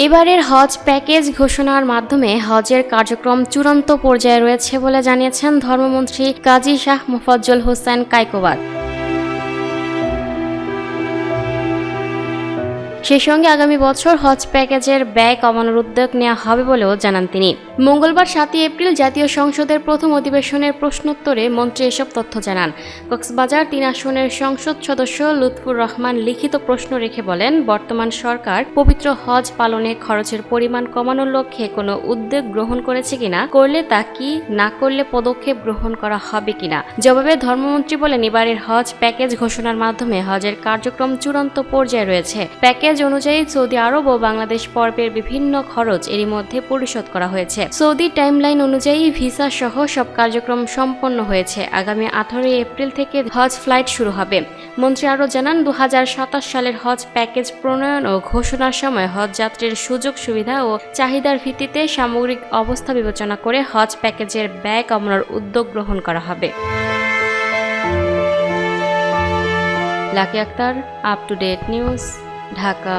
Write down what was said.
এবারের হজ প্যাকেজ ঘোষণার মাধ্যমে হজের কার্যক্রম চূড়ান্ত পর্যায়ে রয়েছে বলে জানিয়েছেন ধর্মমন্ত্রী কাজী শাহ মোফাজ্জল হোসেন কায়কোবাদ। সেই সঙ্গে আগামী বছর হজ প্যাকেজের ব্যয় কমানোর উদ্যোগ নেওয়া হবে বলেও জানান তিনি। মঙ্গলবার 7 এপ্রিল জাতীয় সংসদের প্রথম অধিবেশনের প্রশ্নোত্তরে মন্ত্রী এসব তথ্য জানান। কক্সবাজার 3 আসনের সংসদ সদস্য লুৎফুর রহমান লিখিত প্রশ্ন রেখে বলেন, বর্তমান সরকার পবিত্র হজ পালনে খরচের পরিমাণ কমানোর লক্ষ্যে কোনো উদ্যোগ গ্রহণ করেছে কিনা, করলে তা কি, না করলে পদক্ষেপ গ্রহণ করা হবে কিনা। জবাবে ধর্মমন্ত্রী বলেন, এবারের হজ প্যাকেজ ঘোষণার মাধ্যমে হজের কার্যক্রম চূড়ান্ত পর্যায়ে রয়েছে। প্যাকেজ অনুযায়ী সৌদি আরব ও বাংলাদেশ পর্বের বিভিন্ন খরচ এরই মধ্যে পরিশোধ করা হয়েছে। সৌদি টাইমলাইন অনুযায়ী ভিসা সহ সব কার্যক্রম সম্পন্ন হয়েছে। আগামী 18 এপ্রিল থেকে হজ ফ্লাইট শুরু হবে। মন্ত্রী আরও জানান, 2027 সালের হজ প্যাকেজ প্রণয়ন ও ঘোষণার সময় হজ যাত্রীর সুযোগ সুবিধা ও চাহিদার ভিত্তিতে সামগ্রিক অবস্থা বিবেচনা করে হজ প্যাকেজের ব্যয় কমানোর উদ্যোগ গ্রহণ করা হবে। Lucky Akter, up to date news, Dhaka.